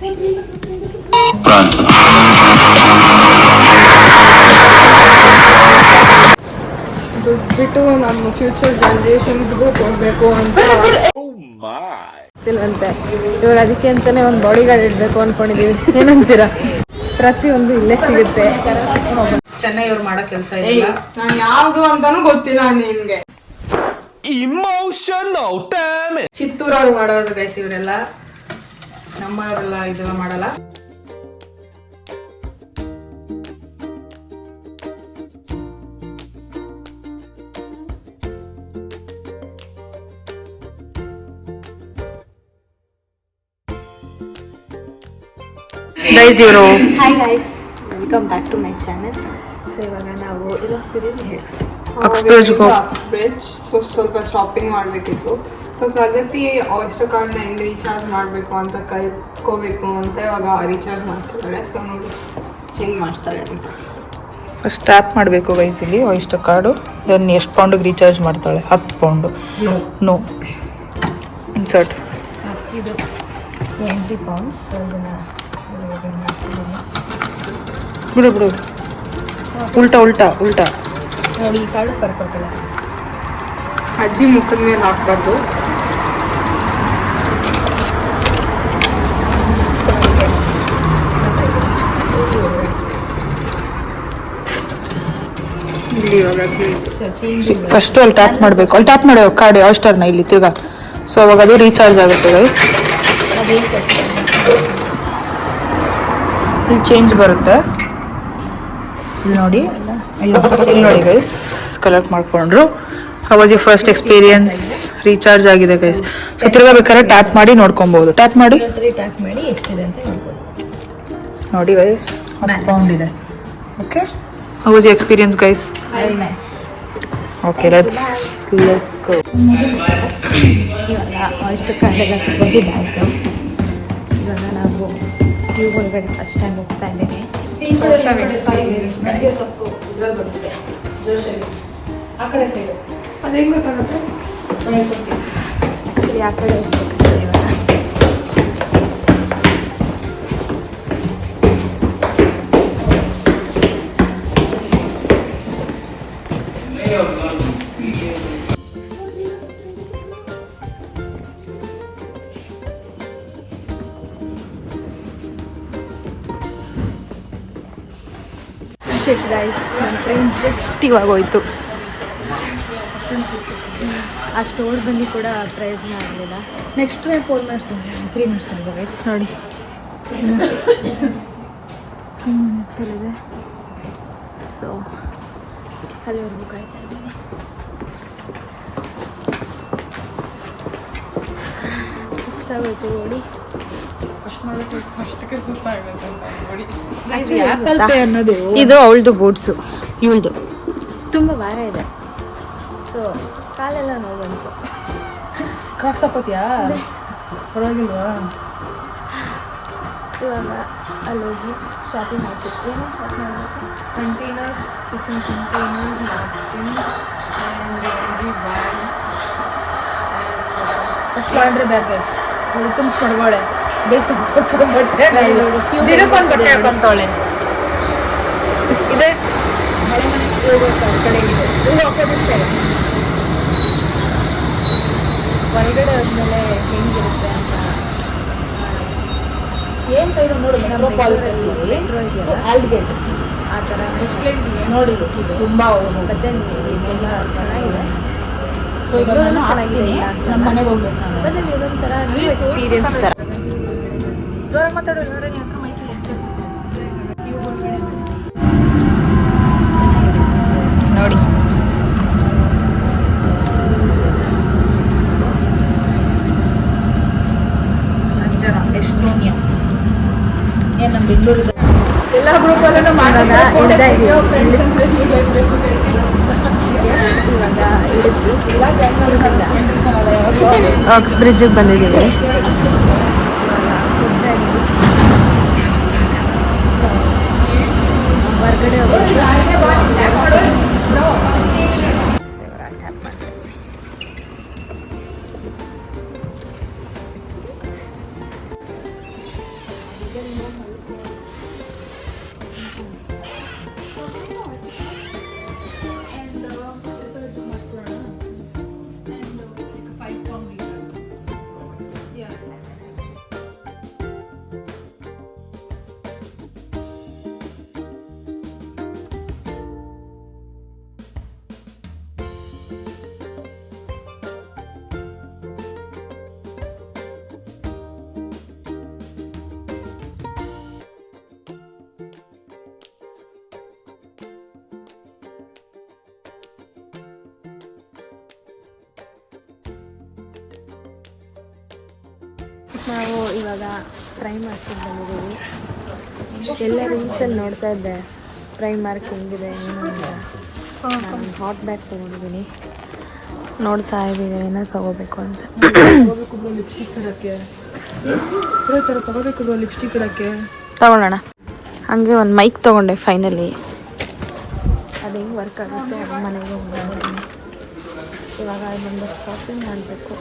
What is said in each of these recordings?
ದುಡ್ಡು ಬಿಟ್ಟು ನಮ್ಮ ಫ್ಯೂಚರ್ ಜನರೇಷನ್ಸ್ಗೂ ಕೊಡಬೇಕು ಅಂತ ಇಲ್ವಂತೆ. ಇವಾಗ ಅದಕ್ಕೆ ಅಂತಾನೆ ಒಂದು ಬಾಡಿ ಗಾರ್ಡ್ ಇಡಬೇಕು ಅನ್ಕೊಂಡಿದೀವಿ. ಏನಂತೀರಾ? ಪ್ರತಿಯೊಂದು ಇಲ್ಲೇ ಸಿಗುತ್ತೆ. ಚೆನ್ನೈ ಅವ್ರು ಮಾಡೋ ಕೆಲಸ ಇಲ್ಲ. ನಾನು ಯಾವುದು ಅಂತಾನು ಗೊತ್ತಿಲ್ಲ ನಿನ್ಗೆ. ಚಿತ್ತೂರವ್ರು ಮಾಡೋದು ಗೈಸ್ ಇವರೆಲ್ಲ. ನಮ್ಮವರೆಲ್ಲ ಇದೆಲ್ಲ ಮಾಡಲ್ಲ. Hi guys, welcome back to my channel. So ಇವಾಗ ನಾವು ಎಕ್ಸ್ಪ್ರೆಸ್ ಸ್ವಲ್ಪ ಶಾಪಿಂಗ್ ಮಾಡಬೇಕಿತ್ತು. ಸೊ ಪ್ರಗತಿ ಆಯಿಸ್ಟರ್ ಕಾರ್ಡ್ನ ಹೆಂಗೆ ರೀಚಾರ್ಜ್ ಮಾಡಬೇಕು ಅಂತ ಕಲ್ತ್ಕೋಬೇಕು ಅಂತ ಇವಾಗ ರೀಚಾರ್ಜ್ ಮಾಡ್ತಿದ್ದಾಳೆ. ಸೊ ನೋಡಿ ಹೆಂಗೆ ಮಾಡ್ತಾಳೆ ಅಂತ. ಫಸ್ಟ್ ಟ್ಯಾಪ್ ಮಾಡಬೇಕು ಗೈಸ್ ಇಲ್ಲಿ ಆಯಿಸ್ಟರ್ ಕಾರ್ಡು. ದೆನ್ ಎಷ್ಟು ಪೌಂಡಿಗೆ ರೀಚಾರ್ಜ್ ಮಾಡ್ತಾಳೆ? 10 ಪೌಂಡು. No insert. ಇದು 20 ಪೌಂಡ್ಸ್. ಬಿಡು ಬಿಡು, ಉಲ್ಟಾ ಉಲ್ಟಾ ಉಲ್ಟಾ ನೋಡಿ. ಈ ಕಾರ್ಡು ಪರ್ಪಲ್ ಕಲರ್. ಅಜ್ಜಿ ಮುಖದ ಮೇಲೆ ಹಾಕ್ಬಾರ್ದು. ಫಸ್ಟ್ ಅಲ್ಲಿ ಟ್ಯಾಪ್ ಮಾಡಬೇಕು. ಅಲ್ಲಿ ಟ್ಯಾಪ್ ಮಾಡೋ ಕಾರ್ಡ್ ಆಯಿಸ್ಟರ್ನ ಇಲ್ಲಿ ತಿರ್ಗಾ. ಸೊ ಅವಾಗ ಅದು ರೀಚಾರ್ಜ್ ಆಗುತ್ತೆ ಗೈಸ್. ಇಲ್ಲಿ ಚೇಂಜ್ ಬರುತ್ತೆ. ಇಲ್ಲಿ ನೋಡಿ, ಇಲ್ಲಿ ನೋಡಿ ಗೈಸ್, ಕಲೆಕ್ಟ್ ಮಾಡ್ಕೊಂಡ್ರು. How was your first experience? Recharge ಆಗಿದೆ ಗೈಸ್. ಸೊ ತಿರ್ಗಾ ಬೇಕಾದ್ರೆ ಟ್ಯಾಪ್ ಮಾಡಿ ನೋಡ್ಕೊಬಹುದು. ಟ್ಯಾಪ್ ಮಾಡಿ ಎಷ್ಟಿದೆ ಅಂತ ನೋಡಿ ಗೈಸ್, 10 ಪೌಂಡ್ ಇದೆ. Okay, how was your experience guys? Very nice. Okay, let's go. ಇವಾಗ ಆಯಿಸ್ಟರ್ ಕಾರ್ಡೆಲ್ಲ ತಗೊಂಡಿದ್ದಾಯಿತು. ಇವಾಗ ನಾವು ಟ್ಯೂಬ್ ಒಳಗಡೆ ಫಸ್ಟ್ ಟೈಮ್ ಹೋಗ್ತಾ ಇದ್ದೀವಿ. ಅದು ಹೆಂಗೆ ಗೊತ್ತಾಗುತ್ತೆ? ಆ ಕಡೆ ಹೋಗ್ಬೇಕು ಇವಾಗ. ಶಿಟ್ ಗೈಸ್, ನನ್ನ ಟ್ರೈನ್ ಜಸ್ಟ್ ಇವಾಗ ಹೋಯ್ತು. ಆ ಸ್ಟೋರ್ ಬಂದು ಕೂಡ ಪ್ರಯೋಜನ ಆಗಲಿಲ್ಲ. ನೆಕ್ಸ್ಟ್ ಟ್ರೈನ್ 4 ಮಿನಿಟ್ಸ್ 3 ಮಿನಿಟ್ಸ್ ಇದೆ ಗೈಸ್. ನೋಡಿ 3 ಮಿನಿಟ್ಸಲ್ಲಿದೆ. ಸೊ ಅಲ್ಲಿವರೆಗೂ ಕಾಯ್ತಾ ಇದ್ದೀನಿ. ಸುಸ್ತಾಗೋಯ್ತು ನೋಡಿ. ಇದು ಅವಳದು ಬೂಟ್ಸು, ಇವಳದು ತುಂಬ ಭಾರ ಇದೆ. ಸೊ ಕಾಲೆಲ್ಲ ನೋವು ಬಂತು. ಕ್ರಾಕ್ಸ್ ಹಾಕೋತಿಯಾ? ಪರವಾಗಿಲ್ವಾ? ಇವಾಗ ಅಲ್ಲೋಗಿ ಶಾಪಿಂಗ್ ಮಾಡ್ತೀವಿ. ಏನೋ ಶಾಪಿಂಗ್ ಮಾಡಬೇಕು. Containers, kitchen containers, napkins first laundry bag ಹುಡುಕನ್ಸ್ ಕೊಡ್ಬೋಳೆ. ಬಟ್ಟೆ ದಿನಕ್ಕೊಂದು ಬಟ್ಟೆ ಹಾಕೊಂತವಳೆ. ಇದೆ ಮಳೆ ಮನೆ ಕಡೆಗಿದೆ. ಹೊರಗಡೆ ಹೋದ್ಮೇಲೆ ಹೆಂಗಿರುತ್ತೆ ಅಂತ. ಏನು ಸೈಡ್ ನೋಡು, ಆಲ್ಗೇಟ್ ಆ ಥರ ನೋಡಿ. ತುಂಬ ಮತ್ತೆ ಇದೆಲ್ಲ ಚೆನ್ನಾಗಿದೆ. ಸೊ ಇವಾಗ ಚೆನ್ನಾಗಿದೆ. ನಮ್ಮ ಮನೆಗೆ ಹೋಗ್ಬೇಕು ನಾನು. ಮತ್ತೆ ಇದೊಂಥರ ನ್ಯೂ ಎಕ್ಸ್ಪೀರಿಯನ್ಸ್ ಥರ. ಜೋರಾಗಿ ಮಾತಾಡೋ ಹತ್ರ ಮೈಕಲ್ಲಿ ಎತ್ತಿಸುತ್ತೆ. ಟ್ಯೂಬ್ ಒಳಗಡೆ ಬಂದು ಚೆನ್ನಾಗಿದೆ ನೋಡಿ. ಸಂಜನಾ ಎಸ್ಟೋನಿಯಾ ಏನು ನಮ್ಮ ಬೆಂಗಳೂರು ಎಲ್ಲ ಗ್ರೂಪಲ್ಲೂ ಮಾಡೋಣ. ಇವಾಗ ಇಳಿಸಿ ಆಕ್ಸ್ ಬ್ರಿಡ್ಜಿಗೆ ಬಂದಿದ್ದೀವಿ. ಹೊರಗಡೆ ನಾವು ಇವಾಗ ಟ್ರೈ ಮಾಡ್ಕೊಂಡು ಬಂದಿದ್ದೀವಿ. ಎಲ್ಲ ರೀಲ್ಸಲ್ಲಿ ನೋಡ್ತಾ ಇದ್ದೆ ಟ್ರೈ ಮಾರ್ಕ್ ಹೆಂಗಿದೆ ಏನು ಅಂತ. ನಾನು ಹಾಟ್ ಬ್ಯಾಗ್ ತೊಗೊಂಡಿದ್ದೀನಿ, ನೋಡ್ತಾ ಇದ್ದೀವಿ ಏನೋ ತೊಗೋಬೇಕು ಅಂತ. ಲಿಪ್ಸ್ಟಿಕ್ ಇಡೋಕ್ಕೆ ಥರ ತೊಗೋಬೇಕು ಲಿಪ್ಸ್ಟಿಕ್ ಇಡೋಕ್ಕೆ ತೊಗೊಳ್ಳೋಣ. ಹಾಗೆ ಒಂದು ಮೈಕ್ ತೊಗೊಂಡೆ ಫೈನಲಿ. ಅದು ಹೆಂಗೆ ವರ್ಕ್ ಆಗುತ್ತೆ ಅದು ಮನೆಗೆ ಹೋಗ್ತೀನಿ. ಇವಾಗ ಒಂದು ಶಾಪಿಂಗ್ ಮಾಡಬೇಕು.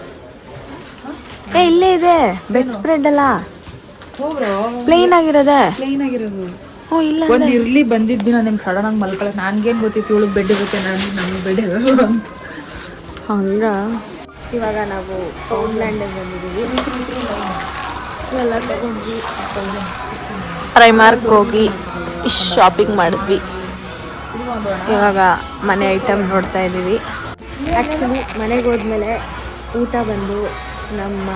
ಇಲ್ಲೇ ಇದೆ ಬೆಡ್ ಸ್ಪ್ರೆಡ್ ಅಲ್ಲ, ಪ್ಲೇನ್ ಆಗಿರೋದೆ. ಪ್ಲೇನ್ ಆಗಿರೋದು ಇಲ್ಲ ಒಂದು ಇರ್ಲಿ ಬಂದಿದ್ದು ನಾನು ನಿಮ್ಗೆ ಸಡನ್ ಆಗಿ ಮಲ್ಕೊಳಕ್ಕೆ ನನ್ಗೇನು ಗೊತ್ತಿತ್ತು ಇವಳು ಬೆಡ್ ಇರುತ್ತೆ ನಮ್ಗೆ ಬೆಡ್ ಇರೋದು ಅಂತ. ಹಂಗ ಇವಾಗ ನಾವು ಟೌನ್ಲ್ಯಾಂಡಿಗೆ ಬಂದಿದ್ದೀವಿ. ಎಲ್ಲ ತಗೊಂಡ್ವಿ, ಪ್ರೈಮಾರ್ಕ್ ಹೋಗಿ ಶಾಪಿಂಗ್ ಮಾಡಿದ್ವಿ. ಇವಾಗ ಮನೆ ಐಟಮ್ ನೋಡ್ತಾ ಇದ್ದೀವಿ. ಆ್ಯಕ್ಚುಲಿ ಮನೆಗೆ ಹೋದ್ಮೇಲೆ ಊಟ ಬಂದು ನಮ್ಮ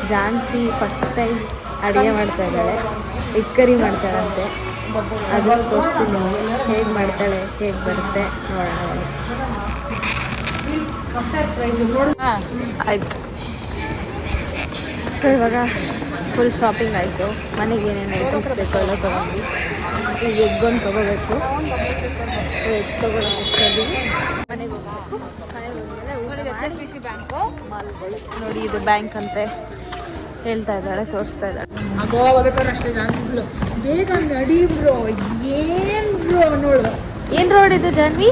ಜಾನ್ಸಿ ಫಸ್ಟ್ ಟೈಮ್ ಅಡುಗೆ ಮಾಡ್ತಾ ಇದ್ದಾಳೆ. ಎಗ್ ಕರಿ ಮಾಡ್ತಾಳಂತೆ. ಅದನ್ನು ತೋರಿಸ್ತೀನಿ ನಿಮಗೆ ಹೇಗೆ ಮಾಡ್ತಾಳೆ, ಹೇಗೆ ಬರುತ್ತೆ ನೋಡೋಣ. ಆಯಿತು. ಸೊ ಇವಾಗ ಫುಲ್ ಶಾಪಿಂಗ್ ಆಯಿತು. ಮನೆಗೆ ಏನೇನು ಐಟಮ್ಸ್ ಬೇಕೋ ಎಲ್ಲ ತೊಗೊಂಡ್ವಿ. ಈಗ ಎಗ್ಗೊಂದು ತೊಗೋಬೇಕು. ಸೊ ಎಗ್ ತೊಗೊಳೋದು ಮನೆಗೆ ಹೋಗ್ಬೇಕು. ನೋಡಿ ಇದು ಬ್ಯಾಂಕ್ ಅಂತೆ ಹೇಳ್ತಾ ಇದ್ದಾಳೆ, ತೋರಿಸ್ತಾ ಇದ್ದಾಳೆ. ಆಗೋಗ್ಬೇಕಾದ್ರೆ ಅಷ್ಟೇ ಜಾನ್ಸಿಗಳು ಬೇಗ ನಡಿ ಬ್ರೋ. ಏನು ಬ್ರೋ ನೋಡು, ಏನು ರೋಡ್ ಇದು ಜಾನ್ವಿ?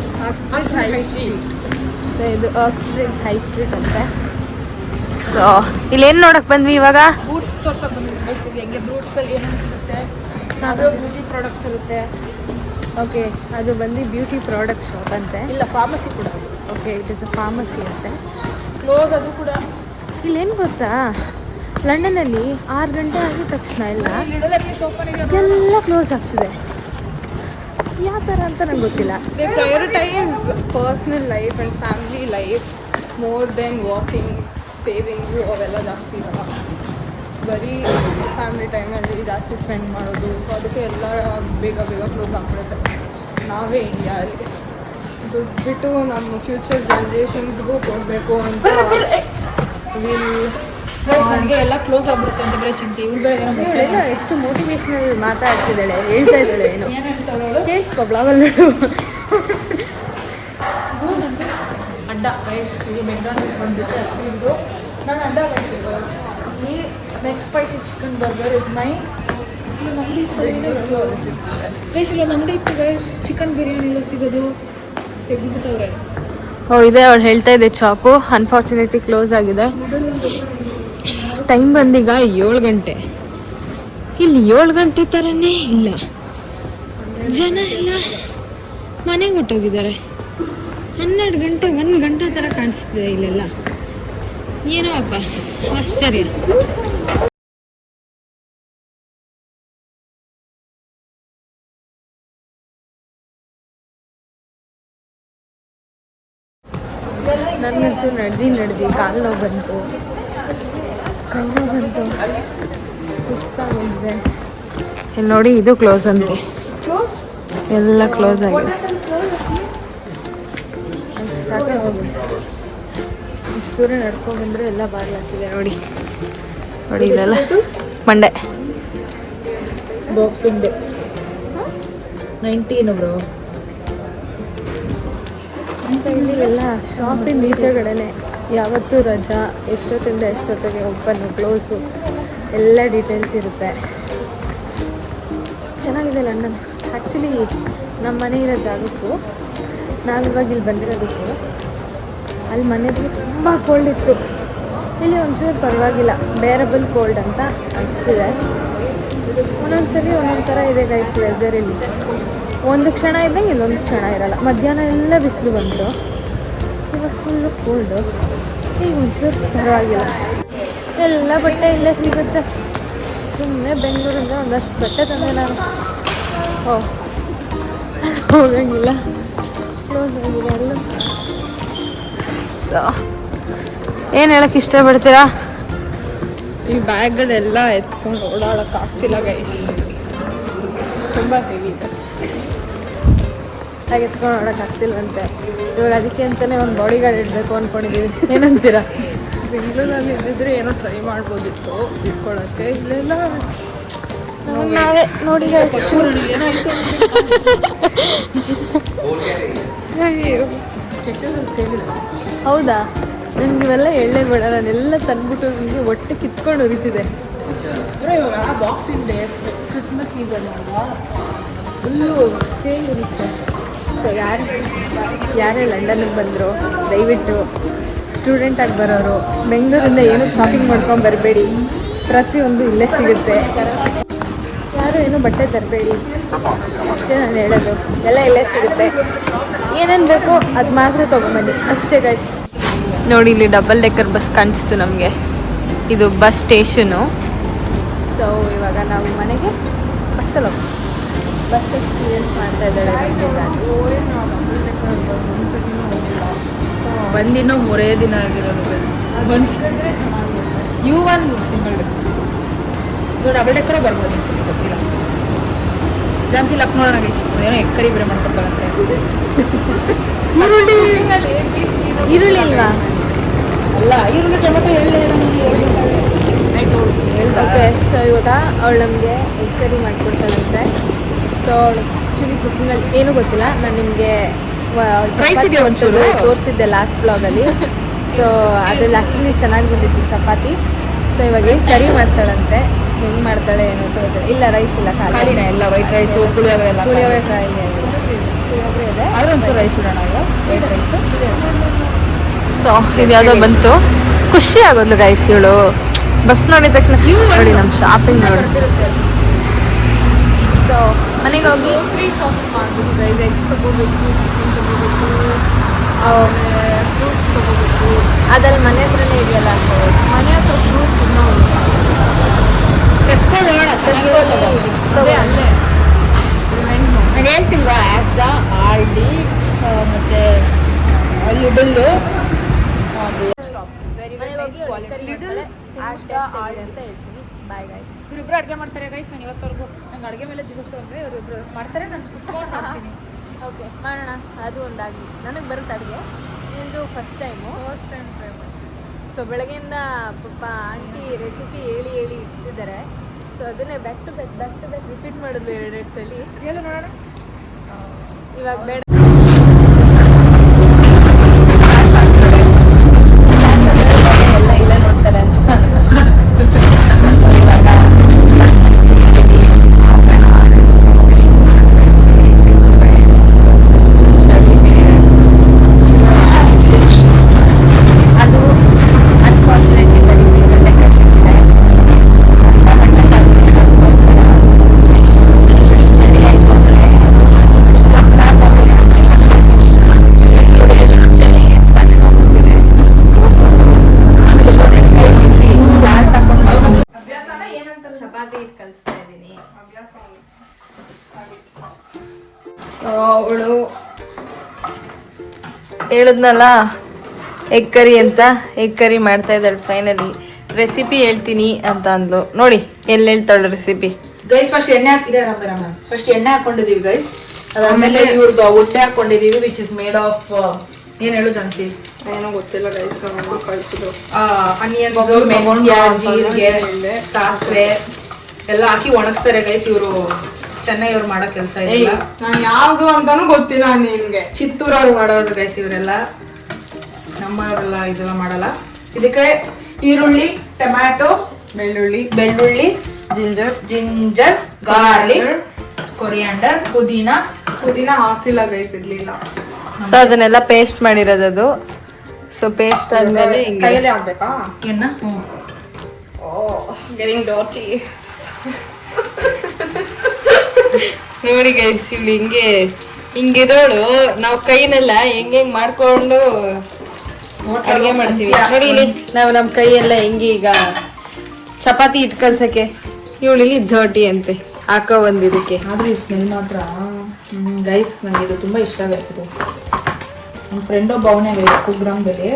High street. ಸೊ ಇದು ಆಕ್ಸ್ಬ್ರಿಡ್ಜ್ ಹೈ ಸ್ಟ್ರೀಟ್ ಅಂತೆ. ಸೊ ಇಲ್ಲೇನು ನೋಡಕ್ಕೆ ಬಂದ್ವಿ ಇವಾಗ? ಬೂಟ್ಸ್ ತೋರ್ಸಕ್ಕೆ ಬಂದಿದ್ವಿ ಮೈಸೂರಿಗೆ. ಹೆಂಗೆ ಬೂಟ್ಸಲ್ಲಿ ಏನೇನು ಸಿಗುತ್ತೆ, ಯಾವ್ಯಾವ ಬ್ಯೂಟಿ ಪ್ರಾಡಕ್ಟ್ಸ್ ಇರುತ್ತೆ. ಓಕೆ, ಅದು ಬಂದು ಬ್ಯೂಟಿ ಪ್ರಾಡಕ್ಟ್ ಶಾಪ್ ಅಂತೆ. ಇಲ್ಲ ಫಾರ್ಮಸಿ ಕೂಡ. Okay, it is a pharmacy ಅಂತೆ. ಕ್ಲೋಸ್ ಅದು ಕೂಡ. ಇಲ್ಲೇನು ಗೊತ್ತಾ, ಲಂಡನ್ನಲ್ಲಿ 6 ಗಂಟೆ ಆಗಿದ ತಕ್ಷಣ ಎಲ್ಲ ಕ್ಲೋಸ್ ಆಗ್ತಿದೆ. ಯಾವ ಥರ ಅಂತ ನಂಗೆ ಗೊತ್ತಿಲ್ಲ. They prioritize personal life and family life more than working, savings ಅವೆಲ್ಲ ಜಾಸ್ತಿ ಇರಲ್ಲ. ಬರೀ ಫ್ಯಾಮಿಲಿ ಟೈಮಲ್ಲಿ ಜಾಸ್ತಿ ಸ್ಪೆಂಡ್ ಮಾಡೋದು. ಸೊ ಅದಕ್ಕೆ ಎಲ್ಲ ಬೇಗ ಕ್ಲೋಸ್ ಆಗ್ಬಿಡುತ್ತೆ. ನಾವೇ ಇಂಡಿಯಾದಲ್ಲಿ ದುಡ್ಡು ಬಿಟ್ಟು ನಮ್ಮ ಫ್ಯೂಚರ್ ಜನ್ರೇಷನ್ಸ್ಗೂ ಕೊಡಬೇಕು ಅಂತ ನನಗೆ ಎಲ್ಲ ಕ್ಲೋಸ್ ಆಗ್ಬಿಡುತ್ತೆ ಅಂತ ಬರೀ ಚಿಂತೆ. ಇವಳೆಲ್ಲ ಎಷ್ಟು ಮೋಟಿವೇಶ್ನಲ್ ಮಾತಾಡ್ತಿದ್ದಾಳೆ, ಹೇಳ್ತಾ ಇದ್ದಾಳೆ. ಏನು ಕೇಳಿಸ್ಕೊ ಬ್ಲಾಗಲ್ಲಿ ಅಡ್ಡ ರೈಸ್. ಇಲ್ಲಿ ಮೆಕ್ಡಾನಲ್ಸ್ ಬಂದುಬಿಟ್ಟು ಎಕ್ಸ್ಪೀಸ್ದು ನಾನು ಅಡ್ಡ ರೈಸ್. ಇಲ್ಲಿ McSpicy chicken burger is my guys. ಇಲ್ಲೊಂದು ಅಂಗಡಿ ಇತ್ತು ಗೈಸ್, ಚಿಕನ್ ಬಿರಿಯಾನಿ ಎಲ್ಲ ಸಿಗೋದು ತೆಗೆದುಬಿಟ್ಟವ್ರೆ. ಇದೆ ಅವಳು ಹೇಳ್ತಾ ಇದೆ ಶಾಪು ಅನ್ಫಾರ್ಚುನೇಟ್ಲಿ ಕ್ಲೋಸ್ ಆಗಿದೆ. ಟೈಮ್ ಬಂದೀಗ 7 ಗಂಟೆ. ಇಲ್ಲಿ 7 ಗಂಟೆ ಥರನೇ ಇಲ್ಲ, ಜನ ಎಲ್ಲ ಮನೆಗೆ ಹೊಟ್ಟೋಗಿದ್ದಾರೆ. 12 ಗಂಟೆ 1 ಗಂಟೆ ಥರ ಕಾಣಿಸ್ತಿದೆ ಇಲ್ಲೆಲ್ಲ. ಏನೋ ಅಪ್ಪ ಆಶ್ಚರ್ಯ. ನನ್ನಂತೂ ನಡೆದು ಕಾಲು ನೋವು ಬಂತು, ಕೈ ನೋವು ಬಂತು, ಸುಸ್ತಾಗಿದೆ. ಇಲ್ಲಿ ನೋಡಿ ಇದು ಕ್ಲೋಸ್ ಅಂತೆ, ಎಲ್ಲ ಕ್ಲೋಸ್ ಆಗಿದೆ. ಇಷ್ಟು ದೂರ ನಡ್ಕೊಂಡು ಬಂದರೆ ಎಲ್ಲ ಬಾಗ್ಲಾಗ್ತಿದೆ. ನೋಡಿ ಇದೆಲ್ಲ ಮಂಡೆ ಬಾಕ್ಸ್ ಉಂಡೆ 19 ಬ್ರೋ. ಇಲ್ಲಿ ಎಲ್ಲ ಶಾಪಿಂಗ್ ಈಚೆಗಡೆ ಯಾವತ್ತೂ ರಜಾ, ಎಷ್ಟೊತ್ತಿಂದ ಎಷ್ಟೊತ್ತಿಗೆ ಓಪನ್ನು ಕ್ಲೋಸು ಎಲ್ಲ ಡೀಟೇಲ್ಸ್ ಇರುತ್ತೆ. ಚೆನ್ನಾಗಿದೆ ಲಂಡನ್. ಆ್ಯಕ್ಚುಲಿ ನಮ್ಮ ಮನೆ ಇರೋ ಜಾಗಕ್ಕೂ ನಾವಿವಾಗ ಇಲ್ಲಿ ಬಂದಿರೋದಕ್ಕೂ ಅಲ್ಲಿ ಮನೆಯಲ್ಲಿ ತುಂಬ ಕೋಲ್ಡ್ ಇತ್ತು. ಇಲ್ಲಿ ಒಂಚೂರು ಪರವಾಗಿಲ್ಲ, ಬೇರಬಲ್ ಕೋಲ್ಡ್ ಅಂತ ಅನಿಸ್ತಿದೆ. ಒಂದೊಂದ್ಸಲಿ ಒಂದೊಂದು ಥರ ಇದೆ ಗೈಸ್ ವೆದರಲ್ಲಿ. ಒಂದು ಕ್ಷಣ ಇದ್ದಂಗೆ ಇನ್ನೊಂದು ಕ್ಷಣ ಇರಲ್ಲ. ಮಧ್ಯಾಹ್ನ ಎಲ್ಲ ಬಿಸಿಲು ಬಂತು, ಇವಾಗ ಫುಲ್ಲು ಕೋಲ್ಡು. ಈಗ ಒಂಚೂರು ಪರವಾಗಿಲ್ಲ. ಎಲ್ಲ ಬಟ್ಟೆ ಇಲ್ಲೇ ಸಿಗುತ್ತೆ. ಸುಮ್ಮನೆ ಬೆಂಗಳೂರಿಂದ ಒಂದಷ್ಟು ಬಟ್ಟೆ ತಂದೆ ನಾನು. ಹೋಗಂಗಿಲ್ಲ, ಕ್ಲೋಸ್ ಆಗಿದೆ ಎಲ್ಲ. ಸೊ ಏನು ಹೇಳಕ್ಕೆ ಇಷ್ಟಪಡ್ತೀರಾ? ಈ ಬ್ಯಾಗ್ಗಳೆಲ್ಲ ಎತ್ಕೊಂಡು ಓಡಾಡೋಕ್ಕಾಗ್ತಿಲ್ಲ ಗೈಸ್, ತುಂಬ ಹೆವಿ ಇದೆ. ಹಾಗೆ ಎತ್ಕೊಂಡು ಓಡೋಕ್ಕಾಗ್ತಿಲ್ವಂತೆ. ಇವಾಗ ಅದಕ್ಕೆ ಅಂತಲೇ ಒಂದು ಬಾಡಿ ಗಾರ್ಡ್ ಇಡಬೇಕು ಅಂದ್ಕೊಂಡಿದ್ದೀವಿ. ಏನಂತೀರಾ? ಬೆಂಗಳೂರಲ್ಲಿ ಇದ್ದಿದ್ರೆ ಏನೋ ಟ್ರೈ ಮಾಡ್ಬೋದಿತ್ತು ಇಟ್ಕೊಳ್ಳೋಕ್ಕೆ. ಇಲ್ಲೆಲ್ಲ ನಾವೇ ನೋಡಿ ಪಿಕ್ಚರ್ಸಲ್ಲಿ ಸೇರಿದೆ. ಹೌದಾ? ನನಗೆ ಇವೆಲ್ಲ ಎಳ್ಳೆ ಬೇಡ, ನಾನೆಲ್ಲ ತಂದ್ಬಿಟ್ಟು ನನಗೆ ಹೊಟ್ಟೆ ಕಿತ್ಕೊಂಡು ಉರಿತಿದೆ. ಇವಾಗ ಬಾಕ್ಸಿಂಗ್ ಡೇ ಕ್ರಿಸ್ಮಸ್ ಸೀಸನ್ ಅಲ್ವಾ, ಫುಲ್ಲು ಸೇಲ್ ಇರುತ್ತೆ. ಸೊ ಯಾರೇ ಲಂಡನ್ಗೆ ಬಂದರು ದಯವಿಟ್ಟು ಸ್ಟೂಡೆಂಟಾಗಿ ಬರೋರು ಬೆಂಗಳೂರಿಂದ ಏನು ಶಾಪಿಂಗ್ ಮಾಡ್ಕೊಂಡು ಬರಬೇಡಿ. ಪ್ರತಿಯೊಂದು ಇಲ್ಲೇ ಸಿಗುತ್ತೆ. ಯಾರು ಏನು ಬಟ್ಟೆ ತರಬೇಡಿ, ಅಷ್ಟೇ ನಾನು ಹೇಳೋದು. ಎಲ್ಲ ಇಲ್ಲೇ ಸಿಗುತ್ತೆ. ಏನೇನು ಬೇಕೋ ಅದು ಮಾತ್ರ ತೊಗೊಂಬನ್ನಿ ಅಷ್ಟೇ ಗೈಸ್. ನೋಡಿ ಇಲ್ಲಿ ಡಬಲ್ ಡೆಕ್ಕರ್ ಬಸ್ ಕಾಣಿಸ್ತು ನಮಗೆ. ಇದು ಬಸ್ ಸ್ಟೇಷನು. ಸೊ ಇವಾಗ ನಾವು ಮನೆಗೆ ಬಸ್ಸಲ್ಲಿ ಬಸ್ ಎಕ್ಸ್ಪೀರಿಯನ್ಸ್ ಮಾಡ್ತಾ ಇದ್ದಾಳೆ ಒಂದ್ಸತಿನೂ ಹೋಗಿಲ್ಲ. ಸೊ ಒಂದಿನ 3 ದಿನ ಆಗಿರೋದು ಬಸ್. ಯು ಒನ್ ಸಿಂಗಲ್ ಡೆಕ್ಕರ್, ಡಬಲ್ ಡೆಕ್ಕರ್ ಬರ್ಬೋದು ಗೊತ್ತಿಲ್ಲ. ಜಾನ್ಸಿ ಲಕ್ ನೋಡೋಣ ಗೈಸ್, ಏನೋ ಎಕ್ಕರಿ ಬೇರೆ ಮಾಡ್ಕೊಡ್ತಾರಂತೆ. ಈರುಳ್ಳಿ ಇಲ್ವಾ? ಅಲ್ಲ ಈರುಳ್ಳಿ ಟೊಮೆಟೊ ಹೇಳಿ ಓಕೆ. ಸೊ ಇವಾಗ ಅವಳು ನಮಗೆ ಎಗ್ ಕರಿ ಮಾಡಿಕೊಡ್ತಾಳಂತೆ. ಸೊ ಅವಳು ಆ್ಯಕ್ಚುಲಿ ಕುಕ್ಕಿಂಗಲ್ಲಿ ಏನೂ ಗೊತ್ತಿಲ್ಲ. ನಾನು ನಿಮಗೆ ಒಂಚೂರು ತೋರಿಸಿದ್ದೆ ಲಾಸ್ಟ್ ಬ್ಲಾಗಲ್ಲಿ. ಸೊ ಅದ್ರಲ್ಲಿ ಆ್ಯಕ್ಚುಲಿ ಚೆನ್ನಾಗಿ ಬಂದಿತ್ತು ಚಪಾತಿ. ಸೊ ಇವಾಗ ಏನು ಕರಿ ಮಾಡ್ತಾಳಂತೆ, ಹೆಂಗೆ ಮಾಡ್ತಾಳೆ ಏನೋ ಗೊತ್ತಿಲ್ಲ. ಇಲ್ಲ ರೈಸ್ ಇಲ್ಲ, ಖಾಲಿನ ಎಲ್ಲ ವೈಟ್ ರೈಸು ಪುಳಿಯೋಗರೆ ಎಲ್ಲ ಪುಳಿಯೋಗರೆ ಖಾಲಿ ಆಗಿದೆ. ಪುಳಿಯೋಗರೆ ಇದೆ, ಆದ್ರೆ ಒಂಚೂರು ರೈಸ್ ಬಿಡೋಣ ಈಗ, ವೈಟ್ ರೈಸು. ಸೊ ಇದು ಯಾವುದೋ ಬಂತು, ಖುಷಿ ಆಗೋದು ಗೈಸ್. ಇವಳು ಬಸ್ ನೋಡಿದ ತಕ್ಷಣ ನೋಡಿ ನಮ್ಮ ಶಾಪಿಂಗ್ ನೋಡಿ. ಸೊ ಮನೆಗೆ ಹೋಗಿ ಗ್ರೋಸರಿ ಶಾಪಿಂಗ್ ಮಾಡ್ಬೋದು ಗೈಸ್. ಎಗ್ಸ್ ತೊಗೋಬೇಕು, ಚಿಕನ್ ತೊಗೋಬೇಕು, ಫ್ರೂಟ್ಸ್ ತೊಗೋಬೇಕು. ಅದಲ್ಲಿ ಮನೆ ಹತ್ರನೇ ಇದೆಯಲ್ಲ ಮನೆ ಹತ್ರ ಫ್ರೂಟ್ಸ್ ಇನ್ನೂ ಎಸ್ಕೊಂಡು ನೋಡೋಣ, ಅಲ್ಲೇ ನಾನು ಹೇಳ್ತಿಲ್ವಾ ಆಸ್ಡ ಆಲ್ಡಿ ಮತ್ತು ಲಿಡಲ್ಲು ಅಂತ ಹೇಳ್ತೀನಿ. Bye guys. ಇವರಿಬ್ರು ಅಡುಗೆ ಮಾಡ್ತಾರೆ ಗೈಸ್. ನಾನು ಇವತ್ತವರೆಗೂ ನಂಗೆ ಅಡುಗೆ ಮೇಲೆ ಜಿಗುಪ್ಸೆ ಬಂದರೆ ಇವರಿಬ್ರು ಮಾಡ್ತಾರೆ, ನಾನು ಕುತ್ಕೊಂಡು ಮಾಡ್ತೀನಿ. ಓಕೆ ಮಾಡೋಣ, ಅದು ಒಂದಾಗಲಿ. ನನಗೆ ಬರುತ್ತೆ ಅಡುಗೆ, ನಿಮ್ಮದು ಫಸ್ಟ್ ಟೈಮ್ ಟ್ರೈ ಮಾಡಿ. ಸೊ ಬೆಳಗ್ಗೆಯಿಂದ ಪಾಪ ಆಂಟಿ ರೆಸಿಪಿ ಹೇಳಿ ಇಟ್ಟಿದ್ದಾರೆ. ಸೊ ಅದನ್ನೇ ಬ್ಯಾಕ್ ಟು ಬ್ಯಾಕ್ ರಿಪೀಟ್ ಮಾಡಿದ್ಲು 2 ಸಲ. ಹೇಳು ನೋಡೋಣ. ಇವಾಗ ಬೇಡ, ಎಲ್ಲ ಇಲ್ಲ ನೋಡ್ತಾರೆ ಅಂತ. ಅದು ಅನ್ಫಾರ್ಚುನೇಟ್ಲಿ ಬರೀ ಸಿಂಗಲ್ ಡೆಕ್ಕರ್ ಸಿಕ್ಕಿದೆ. ಚಪಾತಿ ಕಲಿಸ್ತಾ ಇದ್ದೀನಿ. ಅವಳು ಹೇಳಿದ್ನಲ್ಲ ಎಗ್ ಕರಿ ಅಂತ, ಎಗ್ ಕರಿ ಮಾಡ್ತಾ ಇದ್ದಾಳೆ. ಫೈನಲಿ ರೆಸಿಪಿ ಹೇಳ್ತೀನಿ ಅಂತ ಅಂದ್ಲು. ನೋಡಿ ಎಲ್ಲಿ ಹೇಳ್ತಾಳೆ ರೆಸಿಪಿ. ಗೈಸ್ ಫಸ್ಟ್ ಎಣ್ಣೆ ಫಸ್ಟ್ ಎಣ್ಣೆ ಹಾಕೊಂಡಿದೀವಿ ಗೈಸ್. ಅದಾದ್ಮೇಲೆ ಇವ್ರದ್ದು ಉಂಡೆ ಹಾಕೊಂಡಿದೀವಿ, ವಿಚ್ ಇಸ್ ಮೇಡ್ ಆಫ್ ಏನ್ ಹೇಳು ಜಾನ್ಸಿ, ಏನೋ ಗೊತ್ತಿಲ್ಲ ಗೈಸ್. ಕಳಿಸಿದ್ರು ಆನಿಯನ್ಸ್, ಮೆಂತ್ಯ, ಜೀರಿಗೆ, ಸಾಸಿವೆ ಎಲ್ಲ ಹಾಕಿ ಒಣಗಿಸ್ತಾರೆ ಗೈಸ್. ಇವರು ಚೆನ್ನೈ ಅವ್ರು ಮಾಡೋ ಕೆಲಸ ಇಲ್ಲ. ನಾನು ಯಾವ್ದು ಅಂತಾನು ಗೊತ್ತಿಲ್ಲ ನಿನ್ಗೆ. ಚಿತ್ತೂರವ್ರು ಮಾಡೋದು ಗೈಸ್ ಇವರೆಲ್ಲ, ನಮ್ಮವರೆಲ್ಲ ಇದೆಲ್ಲ ಮಾಡಲ್ಲ. ಇದಕ್ಕೆ ಈರುಳ್ಳಿ, ಟೊಮ್ಯಾಟೊ, ಬೆಳ್ಳುಳ್ಳಿ, ಜಿಂಜರ್, ಗಾರ್ಲಿಕ್, ಕೊರಿಯಾಂಡರ್, ಪುದೀನ ಹಾಕಿಲ್ಲ ಗೈಸ್, ಇರ್ಲಿಲ್ಲ. ಸೊ ಅದನ್ನೆಲ್ಲ ಪೇಸ್ಟ್ ಮಾಡಿರೋದು. ಸೊ ಪೇಸ್ಟ್ ಆದ್ಮೇಲೆ ಕೈಯಲ್ಲಿ ಆಗ್ಬೇಕಾ? ಏನ ಗೆಟಿಂಗ್ ಡರ್ಟಿ. ನೋಡಿ ಗೈಸ್ ಇಲ್ಲಿ ಹಿಂಗಿರೋಳು ನಾವು ಕೈನೆಲ್ಲ ಹೆಂಗ್ ಮಾಡ್ಕೊಂಡು ಅಡುಗೆ ಮಾಡ್ತೀವಿ ನೋಡಿ ಇಲ್ಲಿ ನಾವು ನಮ್ಮ ಕೈಯೆಲ್ಲ ಹೆಂಗೆ ಈಗ ಚಪಾತಿ ಇಟ್ಟು ಕಲ್ಸಕ್ಕೆ ಇವಳಿಲ್ಲಿ ಧೋಟಿ ಅಂತೆ ಹಾಕೋ ಒಂದಿದಕ್ಕೆ ಆದ್ರೆ ಈ ಸ್ಮೆಲ್ ಮಾತ್ರ ಗೈಸ್ ನನಗೆ ಇದು ತುಂಬಾ ಇಷ್ಟ ಗೈಸ್ ಇದು ನನ್ನ ಫ್ರೆಂಡ್ ಒಬ್ಬ ಅವನೇ ಕುಗ್ರಾಮದಲ್ಲಿ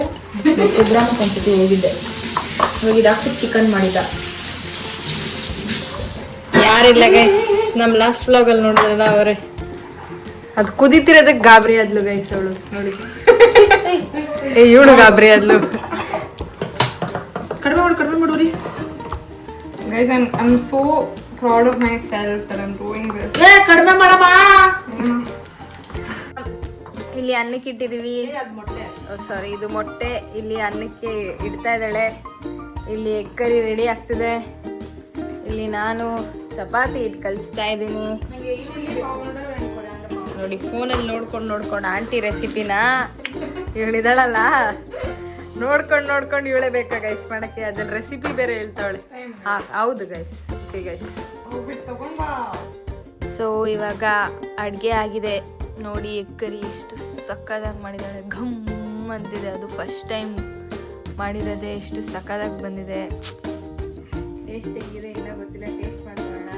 ಕುಗ್ರಾಮಕ್ಕೆ ಒಂದ್ಸತಿ ಹೋಗಿದ್ದೆ ಹೋಗಿ ಡಾಕ್ಟರ್ ಚಿಕನ್ ಮಾಡಿದ ಯಾರಿಲ್ಲ ಗೈಸ್ ನಮ್ಮ ಲಾಸ್ಟ್ ವ್ಲಾಗಲ್ಲಿ ನೋಡಿದ್ರಲ್ಲ ಅವರೇ ಅದು ಕುದಿತಿರೋದಕ್ಕೆ ಗಾಬರಿ ಆದ್ಲು ಗೈಸ್ ಅವಳು ನೋಡಿ ಇವಳು ಗಾಬರಿ ಆದ್ಲು ಕಡಿಮೆ ಮಾಡೋರಿ Guys, I'm so proud of myself that I'm doing this. ಕಡಿಮೆ ಮಾಡಮ್ಮ ಇಲ್ಲಿ ಅನ್ನಕ್ಕೆ ಇಟ್ಟಿದೀವಿ ಸಾರಿ ಇದು ಮೊಟ್ಟೆ ಇಲ್ಲಿ ಅನ್ನಕ್ಕೆ ಇಡ್ತಾ ಇದ್ದಾಳೆ ಇಲ್ಲಿ ಎಗ್ ಕರಿ ರೆಡಿ ಆಗ್ತಿದೆ ಇಲ್ಲಿ ನಾನು ಚಪಾತಿ ಇಟ್ಟು ಕಲಿಸ್ತಾ ಇದ್ದೀನಿ ನೋಡಿ ಫೋನಲ್ಲಿ ನೋಡ್ಕೊಂಡು ಆಂಟಿ ರೆಸಿಪಿನ ಹೇಳಿದಾಳಲ್ಲ ನೋಡ್ಕೊಂಡು ಇವಳೇ ಬೇಕಾ ಗೈಸ್ ಮಾಡಕ್ಕೆ ಅದ್ರಲ್ಲಿ ರೆಸಿಪಿ ಬೇರೆ ಹೇಳ್ತಾವಳೆ ಹೌದು ಗೈಸ್ ಓಕೆ ಗೈಸ್ ಸೊ ಇವಾಗ ಅಡುಗೆ ಆಗಿದೆ ನೋಡಿ ಎಗ್ ಕರಿ ಎಷ್ಟು ಸಕ್ಕದಾಗಿ ಮಾಡಿದ್ದಾಳೆ ಘಮ್ ಅಂತಿದೆ ಅದು ಫಸ್ಟ್ ಟೈಮ್ ಮಾಡಿರೋದೆ ಎಷ್ಟು ಸಕ್ಕದಾಗಿ ಬಂದಿದೆ ಟೇಸ್ಟ್ ಹೆಂಗಿದೆ ಇನ್ನೂ ಗೊತ್ತಿಲ್ಲ ಟೇಸ್ಟ್ ಮಾಡ್ಕೊಳ್ಳೋಣ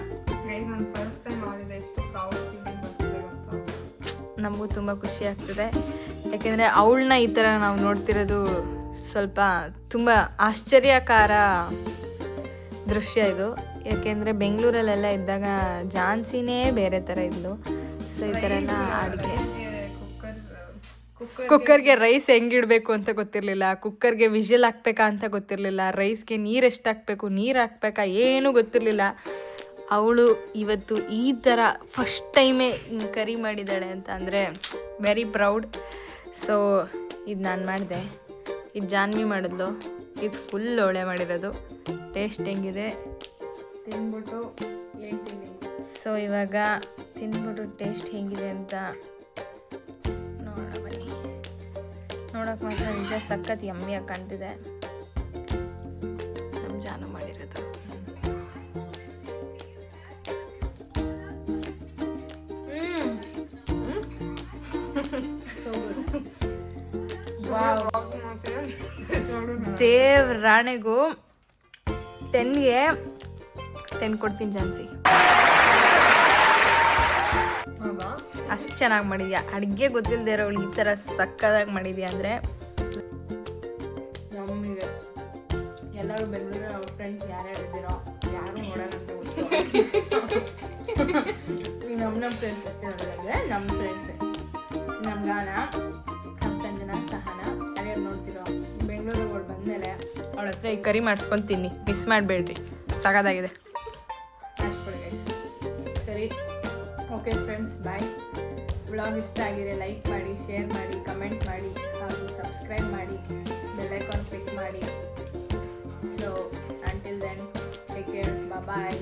ಗೈಸ್ ನಾನು ಫಸ್ಟ್ ಟೈಮ್ ಮಾಡಿದೆ ಎಷ್ಟು ಪ್ರೌಡ್ ಫೀಲಿಂಗ್ ಬರ್ತಿದೆ ಗೊತ್ತಾ ನಮಗೂ ತುಂಬ ಖುಷಿ ಆಗ್ತದೆ ಯಾಕೆಂದರೆ ಅವಳನ್ನ ಈ ಥರ ನಾವು ನೋಡ್ತಿರೋದು ಸ್ವಲ್ಪ ತುಂಬ ಆಶ್ಚರ್ಯಕಾರ ದೃಶ್ಯ ಇದು ಯಾಕೆಂದರೆ ಬೆಂಗಳೂರಲ್ಲೆಲ್ಲ ಇದ್ದಾಗ ಝಾನ್ಸಿನೇ ಬೇರೆ ಥರ ಇದ್ಲು ಸೊ ಈ ಥರ ಎಲ್ಲ ಅಡುಗೆ ಕುಕ್ಕರ್ಗೆ ರೈಸ್ ಹೆಂಗಿಡಬೇಕು ಅಂತ ಗೊತ್ತಿರಲಿಲ್ಲ ಕುಕ್ಕರ್ಗೆ ವಿಷಲ್ ಹಾಕ್ಬೇಕಾ ಅಂತ ಗೊತ್ತಿರಲಿಲ್ಲ ರೈಸ್ಗೆ ನೀರು ಎಷ್ಟು ಹಾಕ್ಬೇಕು ನೀರು ಹಾಕ್ಬೇಕಾ ಏನೂ ಗೊತ್ತಿರಲಿಲ್ಲ ಅವಳು ಇವತ್ತು ಈ ಥರ ಫಸ್ಟ್ ಟೈಮೇ ಕರಿ ಮಾಡಿದ್ದಾಳೆ ಅಂತ ಅಂದರೆ ವೆರಿ ಪ್ರೌಡ್ ಸೊ ಇದು ನಾನು ಮಾಡಿದೆ ಇದು ಜಾನ್ವಿ ಮಾಡಿದ್ಲು ಇದು ಫುಲ್ ಒಳ್ಳೆ ಮಾಡಿರೋದು ಟೇಸ್ಟ್ ಹೆಂಗಿದೆ ತಿಂದ್ಬಿಟ್ಟು ಹೇಳ್ತೀನಿ ಸೊ ಇವಾಗ ತಿಂದ್ಬಿಟ್ಟು ಟೇಸ್ಟ್ ಹೆಂಗಿದೆ ಅಂತ ನೋಡೋಣ ಬನ್ನಿ ನೋಡೋಕೆ ಮಾತ್ರ ನಿಜ ಸಖತ್ ಯಮ್ಮಿಯಾಗಿ ಕಾಣ್ತಿದೆ ನಮ್ಮ ಜಾನು ಮಾಡಿರೋದು ದೇವ್ರಾಣೆಗೂ 10ಗೆ 10 ಕೊಡ್ತೀನಿ ಜಾನ್ಸಿ ಅಷ್ಟು ಚೆನ್ನಾಗಿ ಮಾಡಿದ್ಯಾ ಅಡುಗೆ ಗೊತ್ತಿಲ್ಲದೆ ಇರೋಳು ಈ ಥರ ಸಕ್ಕದಾಗಿ ಮಾಡಿದ್ಯಾ ಅಂದರೆ ನಮಗೆ ಎಲ್ಲರೂ ಬೆಂಗಳೂರು ಅವ್ರ ಫ್ರೆಂಡ್ಸ್ ಯಾರ್ಯಾರು ಇದ್ದೀರೋ ಯಾರು ನೋಡೋಣ ಅಂತ ಗೊತ್ತು ನಮ್ಮ ಫ್ರೆಂಡ್ಸ್ ಅಷ್ಟೇ ನೋಡೋದಂದ್ರೆ ನಮ್ಮ ಫ್ರೆಂಡ್ಸೇ ನಮ್ಮ ಗಾನ ನಮ್ಮ ಸಂಜನಾ ಸಹನ ಯಾರ್ಯಾರು ನೋಡ್ತಿರೋ ಬೆಂಗಳೂರಿಗೆ ಅವ್ರು ಬಂದಮೇಲೆ ಅವಳ ಹತ್ರ ಈ ಕರಿ ಮಾಡಿಸ್ಕೊತೀನಿ ಮಿಸ್ ಮಾಡಬೇಡ್ರಿ ಸಾಕಾಗಿದೆ ಸರಿ ಓಕೆ ಫ್ರೆಂಡ್ಸ್ ಬಾಯ್ ವ್ಲಾಗ್ ಇಷ್ಟ ಆಗಿದೆ ಲೈಕ್ ಮಾಡಿ ಶೇರ್ ಮಾಡಿ ಕಮೆಂಟ್ ಮಾಡಿ ಹಾಗೂ ಸಬ್ಸ್ಕ್ರೈಬ್ ಮಾಡಿ ಬೆಲ್ ಐಕಾನ್ ಕ್ಲಿಕ್ ಮಾಡಿ so until then take care ಬಾಯ್